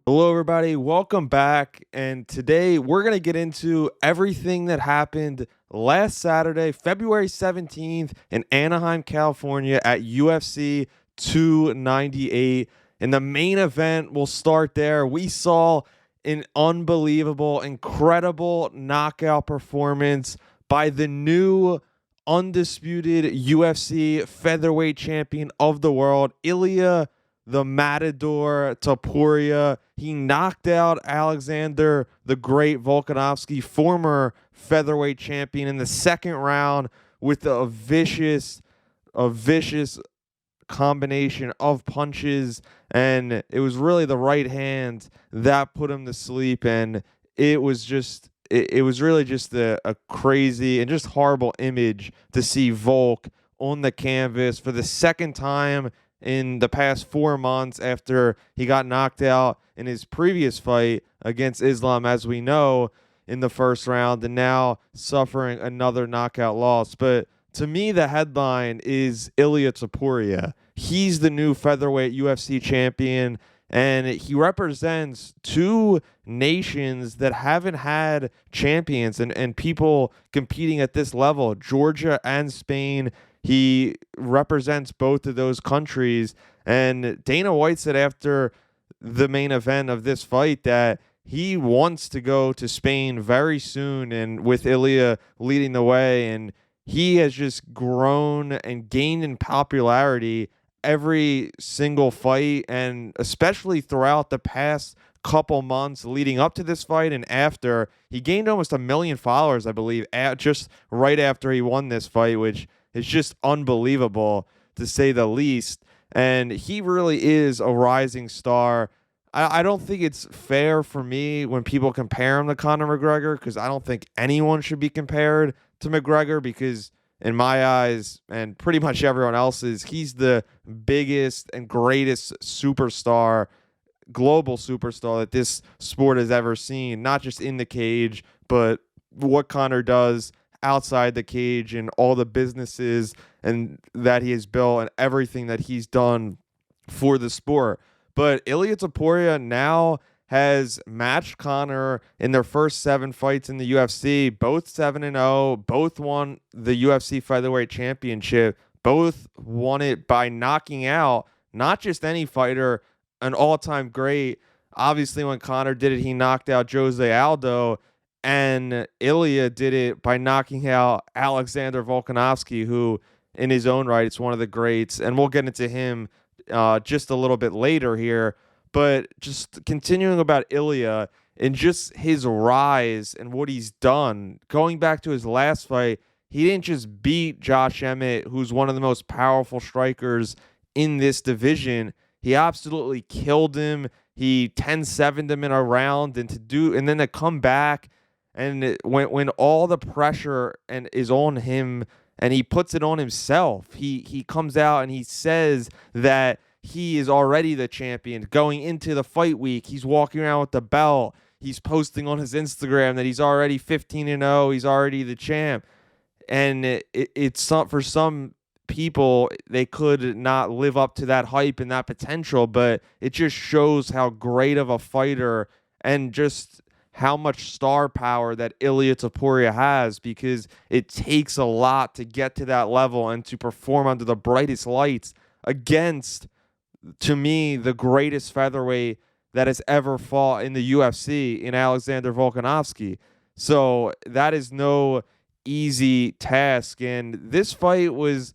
Hello, everybody. Welcome back. And today we're going to get into everything that happened last Saturday, February 17th, in Anaheim, California at UFC 298. In the main event, we'll start there. We saw an unbelievable, incredible knockout performance by the new undisputed UFC featherweight champion of the world, Ilia the Matador Topuria. He knocked out Alexander the Great Volkanovski, former featherweight champion, in the second round with a vicious combination of punches, and it was really the right hand that put him to sleep. And it was really just a crazy and just horrible image to see Volk on the canvas for the second time in the past 4 months after he got knocked out in his previous fight against Islam, as we know, in the first round, and now suffering another knockout loss. But to me, the headline is Ilia Topuria. He's the new featherweight UFC champion, and he represents two nations that haven't had champions and people competing at this level, Georgia and Spain. He represents both of those countries. And Dana White said after the main event of this fight that he wants to go to Spain very soon, and with Ilia leading the way. And he has just grown and gained in popularity every single fight, and especially throughout the past couple months leading up to this fight and after. He gained almost 1 million followers, I believe, just right after he won this fight, which is just unbelievable to say the least. And he really is a rising star. I don't think it's fair for me when people compare him to Conor McGregor, because I don't think anyone should be compared to McGregor, because in my eyes and pretty much everyone else's, he's the biggest and greatest superstar, global superstar that this sport has ever seen, not just in the cage, but what Conor does outside the cage and all the businesses and that he has built and everything that he's done for the sport. But Ilia Topuria now has matched Conor in their first 7 fights in the UFC, both 7-0, both won the UFC featherweight championship, both won it by knocking out not just any fighter, an all-time great. Obviously, when Conor did it, he knocked out Jose Aldo, and Ilia did it by knocking out Alexander Volkanovski, who in his own right is one of the greats. And we'll get into him just a little bit later here. But just continuing about Ilia and just his rise and what he's done, going back to his last fight, he didn't just beat Josh Emmett, who's one of the most powerful strikers in this division. He absolutely killed him. He 10-7'd him in a round, and then to come back, and when all the pressure and is on him and he puts it on himself, he comes out and he says that he is already the champion going into the fight week. He's walking around with the belt. He's posting on his Instagram that he's already 15-0. He's already the champ. And it's not, for some people, they could not live up to that hype and that potential, but it just shows how great of a fighter and just how much star power that Ilia Topuria has, because it takes a lot to get to that level and to perform under the brightest lights against, to me, the greatest featherweight that has ever fought in the UFC in Alexander Volkanovski. So that is no easy task. And this fight was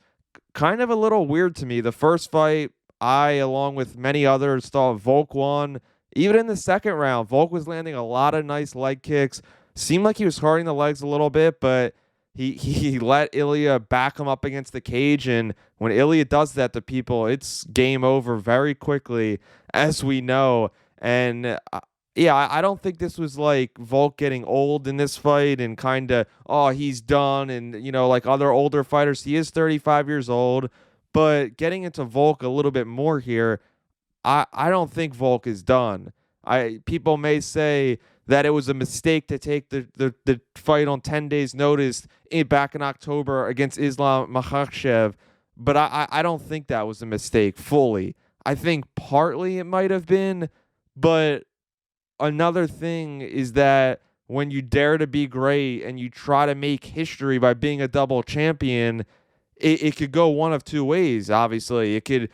kind of a little weird to me. The first fight, I, along with many others, thought Volk won. Even in the second round, Volk was landing a lot of nice leg kicks. Seemed like he was hurting the legs a little bit, but he let Ilia back him up against the cage. And when Ilia does that to people, it's game over very quickly, as we know. And yeah, I don't think this was like Volk getting old in this fight and kind of, oh, he's done. And, like other older fighters, he is 35 years old. But getting into Volk a little bit more here, I don't think Volk is done. People may say that it was a mistake to take the fight on 10 days notice back in October against Islam Makhachev, but I don't think that was a mistake fully. I think partly it might have been, but another thing is that when you dare to be great and you try to make history by being a double champion, it could go one of two ways. Obviously, it could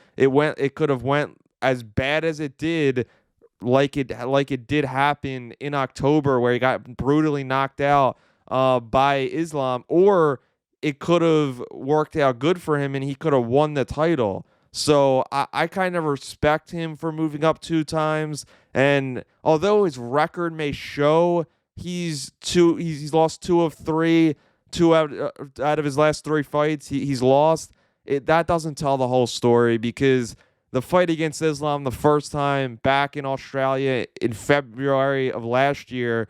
have went as bad as it did, like it did happen in October where he got brutally knocked out by Islam, or it could have worked out good for him and he could have won the title. So I kind of respect him for moving up two times. And although his record may show he's lost two of three, out of his last three fights he's lost, that doesn't tell the whole story, because the fight against Islam the first time back in Australia in February of last year,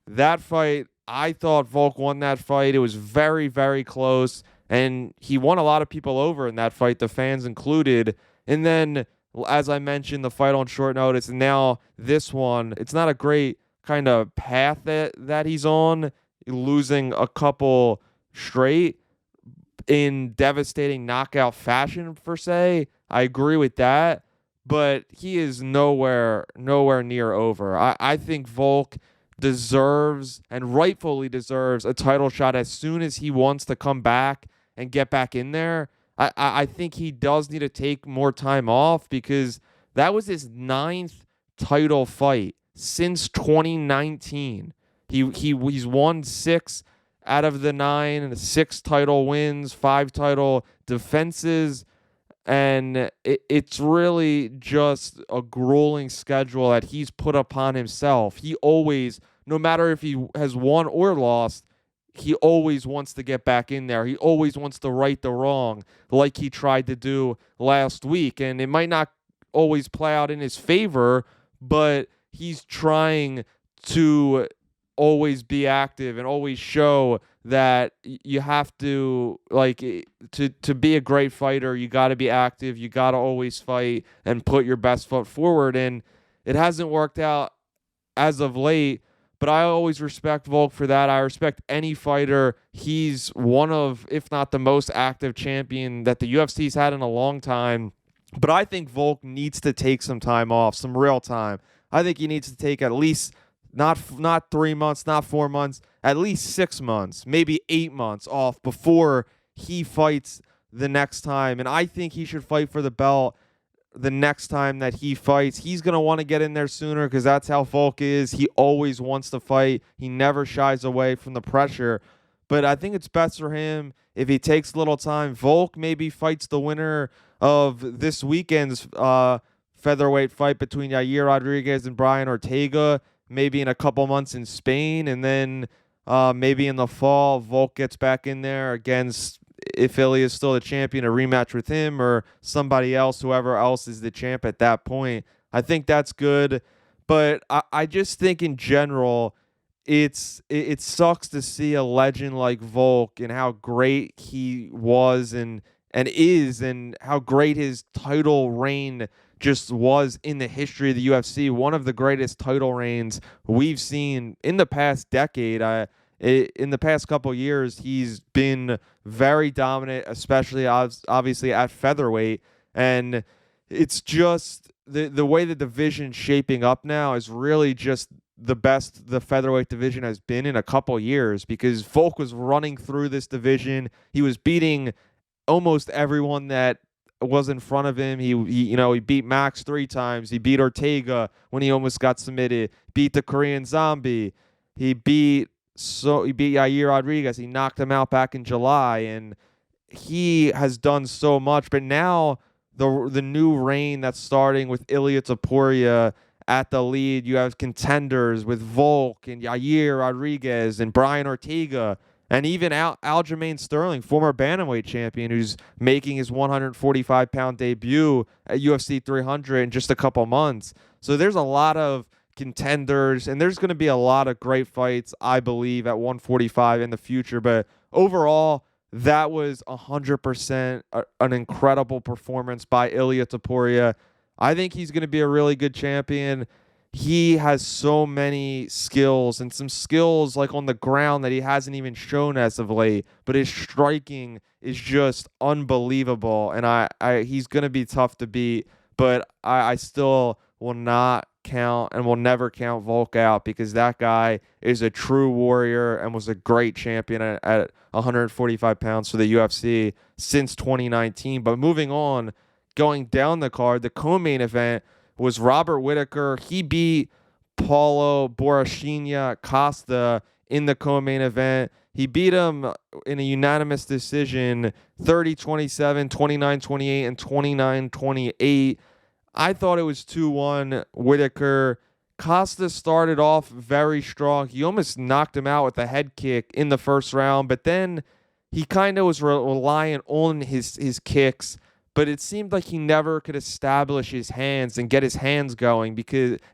that fight, I thought Volk won that fight. It was very, very close, and he won a lot of people over in that fight, the fans included. And then, as I mentioned, the fight on short notice, and now this one, it's not a great kind of path that he's on, losing a couple straight in devastating knockout fashion, per se. I agree with that, but he is nowhere near over. I think Volk deserves, and rightfully deserves, a title shot as soon as he wants to come back and get back in there. I think he does need to take more time off, because that was his ninth title fight since 2019. He's won 6 out of the 9, and 6 title wins, 5 title defenses. And it's really just a grueling schedule that he's put upon himself. He always, no matter if he has won or lost, he always wants to get back in there. He always wants to right the wrong, like he tried to do last week. And it might not always play out in his favor, but he's trying to always be active and always show that you have to, like, to be a great fighter, you got to be active, you got to always fight and put your best foot forward. And it hasn't worked out as of late, but I always respect Volk for that. I respect any fighter. He's one of, if not the most active champion that the UFC's had in a long time. But I think Volk needs to take some time off, some real time. I think he needs to take at least not 3 months, not 4 months, at least 6 months, maybe 8 months off before he fights the next time. And I think he should fight for the belt the next time that he fights. He's going to want to get in there sooner, because that's how Volk is. He always wants to fight. He never shies away from the pressure. But I think it's best for him if he takes a little time. Volk maybe fights the winner of this weekend's featherweight fight between Yair Rodriguez and Brian Ortega, maybe in a couple months in Spain. And then maybe in the fall, Volk gets back in there against, if Ilia is still the champion, a rematch with him or somebody else, whoever else is the champ at that point. I think that's good. But I just think in general, it sucks to see a legend like Volk and how great he was and is, and how great his title reign just was in the history of the UFC. One of the greatest title reigns we've seen in the past decade. In the past couple years, he's been very dominant, especially obviously at featherweight. And it's just the way the division's shaping up now is really just the best the featherweight division has been in a couple years, because Volk was running through this division. He was beating almost everyone that was in front of him. He beat Max 3 times. He beat Ortega when he almost got submitted. Beat the Korean Zombie. He beat Yair Rodriguez. He knocked him out back in July, and he has done so much. But now the new reign that's starting with Ilia Topuria at the lead, you have contenders with Volk and Yair Rodriguez and Brian Ortega, and even Aljamain Sterling, former bantamweight champion, who's making his 145-pound debut at UFC 300 in just a couple months. So there's a lot of contenders, and there's going to be a lot of great fights, I believe, at 145 in the future. But overall, that was 100% an incredible performance by Ilia Topuria. I think he's going to be a really good champion. He has so many skills, and some skills like on the ground that he hasn't even shown as of late, but his striking is just unbelievable. And he's going to be tough to beat, but I still will not count and will never count Volk out because that guy is a true warrior and was a great champion at 145 pounds for the UFC since 2019. But moving on, going down the card, the co-main event was Robert Whittaker. He beat Paulo Borrachinha Costa in the co-main event. He beat him in a unanimous decision, 30-27, 29-28, and 29-28. I thought it was 2-1 Whittaker. Costa started off very strong. He almost knocked him out with a head kick in the first round, but then he kind of was relying on his kicks, but it seemed like he never could establish his hands and get his hands going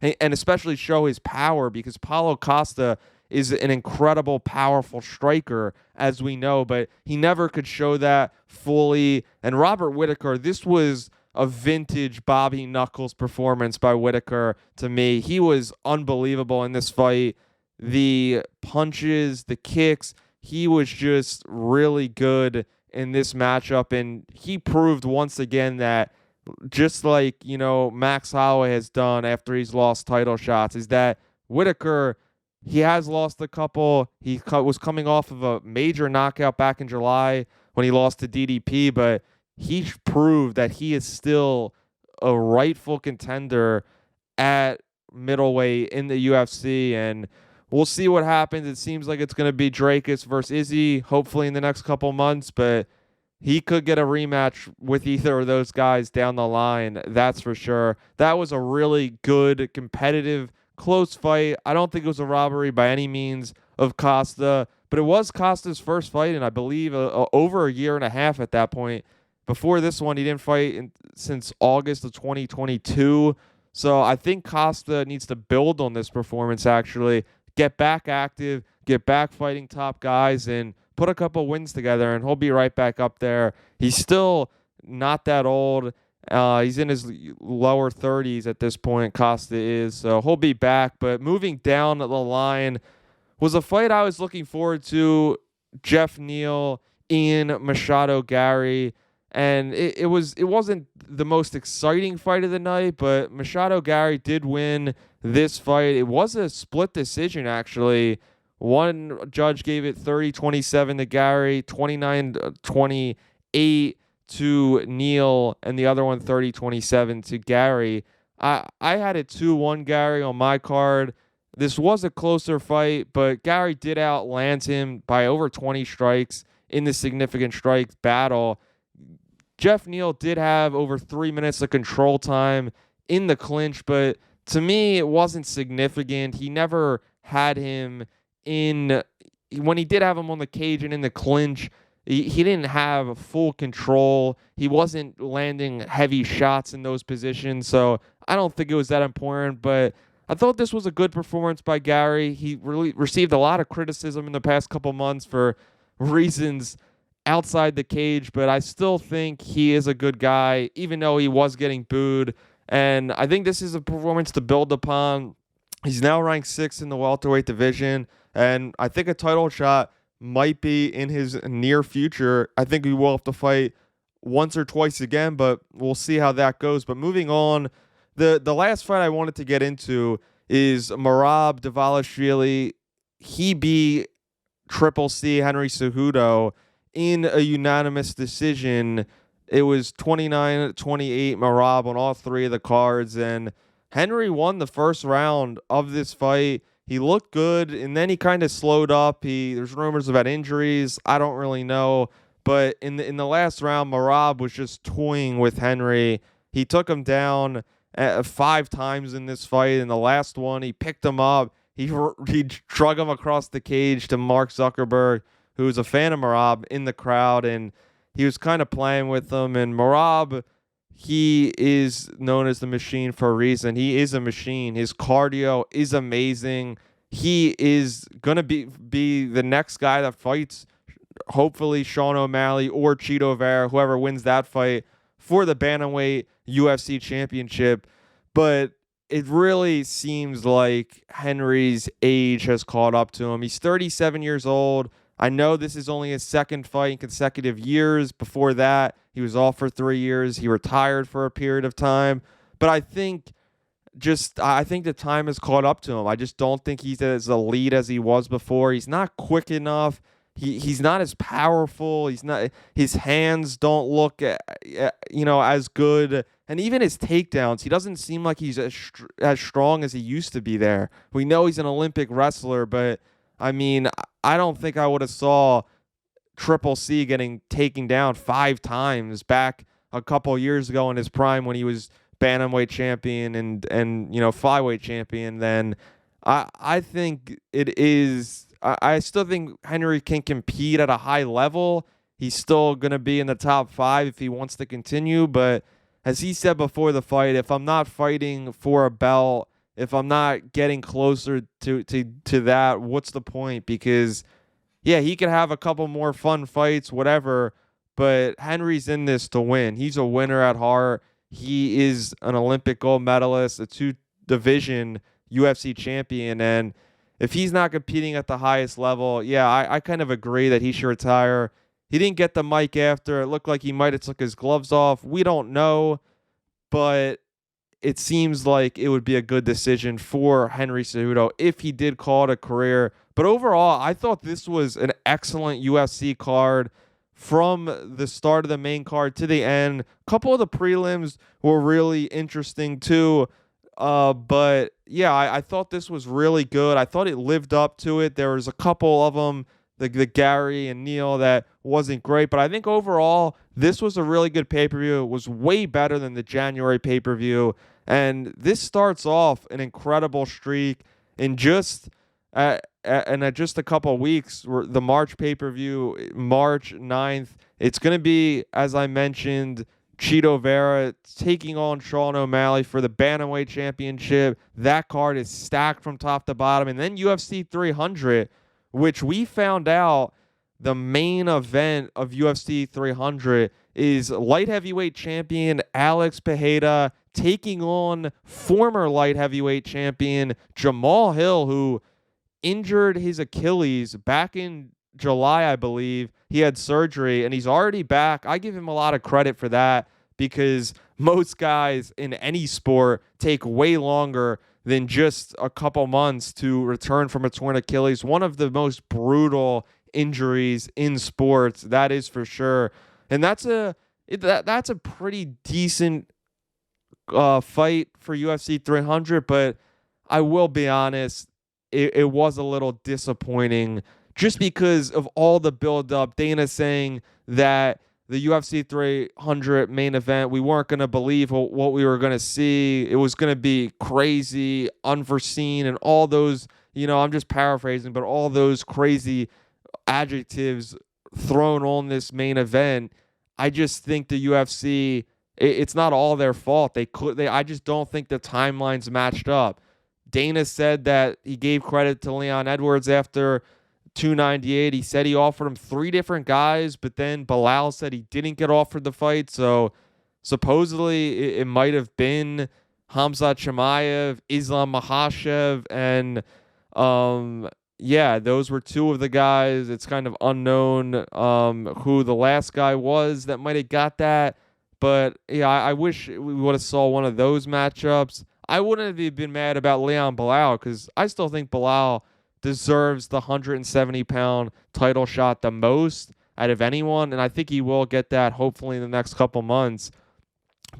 and especially show his power because Paulo Costa is an incredible, powerful striker, as we know, but he never could show that fully. And Robert Whittaker, this was a vintage Bobby Knuckles performance by Whittaker to me. He was unbelievable in this fight. The punches, the kicks, he was just really good in this matchup, and he proved once again that just like, Max Holloway has done after he's lost title shots, is that Whittaker, he has lost a couple. He was coming off of a major knockout back in July when he lost to DDP, but he proved that he is still a rightful contender at middleweight in the UFC, and we'll see what happens. It seems like it's going to be Dracus versus Izzy, hopefully in the next couple months, but he could get a rematch with either of those guys down the line, that's for sure. That was a really good, competitive, close fight. I don't think it was a robbery by any means of Costa, but it was Costa's first fight in, I believe, over a year and a half at that point. Before this one, he didn't fight since August of 2022. So I think Costa needs to build on this performance, actually. Get back active, get back fighting top guys, and put a couple wins together, and he'll be right back up there. He's still not that old. He's in his lower 30s at this point, Costa is, so he'll be back. But moving down the line was a fight I was looking forward to, Jeff Neal, Ian Machado Gary, and it wasn't the most exciting fight of the night, but Machado Gary did win this fight. It was a split decision, actually. One judge gave it 30-27 to Gary, 29-28 to Neal, and the other one 30-27 to Gary. I had it 2-1 Gary on my card. This was a closer fight, but Gary did outland him by over 20 strikes in the significant strikes battle. Jeff Neal did have over 3 minutes of control time in the clinch, but to me, it wasn't significant. He never had him when he did have him on the cage and in the clinch, he didn't have full control. He wasn't landing heavy shots in those positions, so I don't think it was that important, but I thought this was a good performance by Gary. He really received a lot of criticism in the past couple months for reasons outside the cage, but I still think he is a good guy, even though he was getting booed, and I think this is a performance to build upon. He's now ranked 6th in the welterweight division, and I think a title shot might be in his near future. I think he will have to fight once or twice again, but we'll see how that goes. But moving on, the last fight I wanted to get into is Merab Dvalishvili. He beat Triple C Henry Cejudo in a unanimous decision. It was 29-28 Merab on all three of the cards, and Henry won the first round of this fight. He looked good, and then he kind of slowed up. There's rumors about injuries. I don't really know. But in the last round, Merab was just toying with Henry. He took him down 5 times in this fight. In the last one, he picked him up. He drug him across the cage to Mark Zuckerberg, who was a fan of Merab, in the crowd, and he was kind of playing with him. And Merab, he is known as the machine for a reason. He is a machine. His cardio is amazing. He is going to be the next guy that fights, hopefully, Sean O'Malley or Chito Vera, whoever wins that fight, for the Bantamweight UFC Championship. But it really seems like Henry's age has caught up to him. He's 37 years old. I know this is only his second fight in consecutive years. Before that, he was off for 3 years. He retired for a period of time. But I think just I think the time has caught up to him. I just don't think he's as elite as he was before. He's not quick enough. He's not as powerful. He's not. His hands don't look as good. And even his takedowns, he doesn't seem like he's as strong as he used to be there. We know he's an Olympic wrestler, but I mean, I don't think I would have saw Triple C getting taken down 5 times back a couple years ago in his prime when he was bantamweight champion and flyweight champion. Then I think it is. I still think Henry can compete at a high level. He's still gonna be in the top 5 if he wants to continue. But as he said before the fight, if I'm not fighting for a belt, if I'm not getting closer to that, what's the point? Because yeah, he could have a couple more fun fights, whatever, but Henry's in this to win. He's a winner at heart. He is an Olympic gold medalist, a 2-division UFC champion, and if he's not competing at the highest level, yeah, I kind of agree that he should retire. He didn't get the mic after. It looked like he might have took his gloves off. We don't know, but it seems like it would be a good decision for Henry Cejudo if he did call it a career. But overall, I thought this was an excellent UFC card from the start of the main card to the end. A couple of the prelims were really interesting too. But yeah, I thought this was really good. I thought it lived up to it. There was a couple of them, the Gary and Neil, that wasn't great. But I think overall, this was a really good pay-per-view. It was way better than the January pay-per-view. And this starts off an incredible streak in just a couple of weeks. The March pay-per-view, March 9th. It's going to be, as I mentioned, Chito Vera taking on Sean O'Malley for the Bantamweight Championship. That card is stacked from top to bottom. And then UFC 300, which we found out the main event of UFC 300 is light heavyweight champion Alex Pereira taking on former light heavyweight champion Jamal Hill, who injured his Achilles back in July, I believe. He had surgery and he's already back. I give him a lot of credit for that because most guys in any sport take way longer than just a couple months to return from a torn Achilles. One of the most brutal injuries in sports, that is for sure. And that's a pretty decent fight for UFC 300, but I will be honest, it was a little disappointing just because of all the build-up. Dana saying that the UFC 300 main event, we weren't going to believe what we were going to see. It was going to be crazy, unforeseen, and all those, I'm just paraphrasing, but all those crazy adjectives thrown on this main event. I just think the UFC, it's not all their fault. I just don't think the timelines matched up. Dana said that he gave credit to Leon Edwards after 298. He said he offered him 3 different guys, but then Bilal said he didn't get offered the fight. So supposedly it might have been Hamzat Chimaev, Islam Makhachev, and yeah, those were 2 of the guys. It's kind of unknown who the last guy was that might have got that. But yeah, I wish we would have saw one of those matchups. I wouldn't have been mad about Leon Bilal because I still think Bilal deserves the 170-pound title shot the most out of anyone, and I think he will get that hopefully in the next couple months.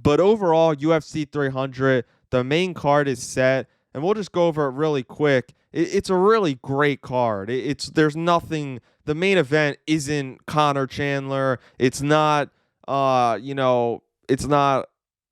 But overall, UFC 300, the main card is set, and we'll just go over it really quick. It's a really great card. There's nothing. The main event isn't Conor Chandler. It's not it's not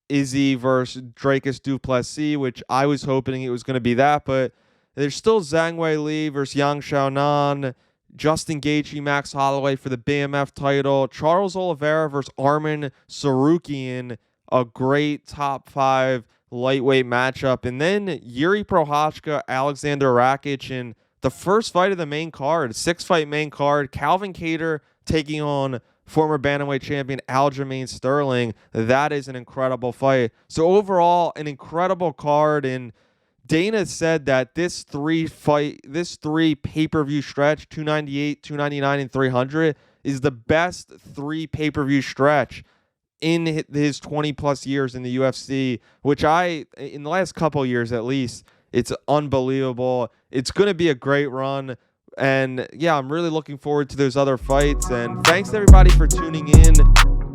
Izzy versus Dracus du Plessis, which I was hoping it was going to be that, but there's still Zhang Weili versus Yang Xiaonan, Justin Gaethje, Max Holloway for the BMF title, Charles Oliveira versus Arman Tsarukyan, a great top 5 lightweight matchup, and then Yuri Prochazka, Alexander Rakic, and the first fight of the main card, 6-fight main card, Calvin Kattar taking on former bantamweight champion Aljamain Sterling. That is an incredible fight. So overall, an incredible card, and Dana said that this 3 pay-per-view stretch, 298, 299, and 300, is the best 3 pay-per-view stretch in his 20 plus years in the UFC, which in the last couple years at least, it's unbelievable. It's going to be a great run. And yeah, I'm really looking forward to those other fights. And thanks to everybody for tuning in.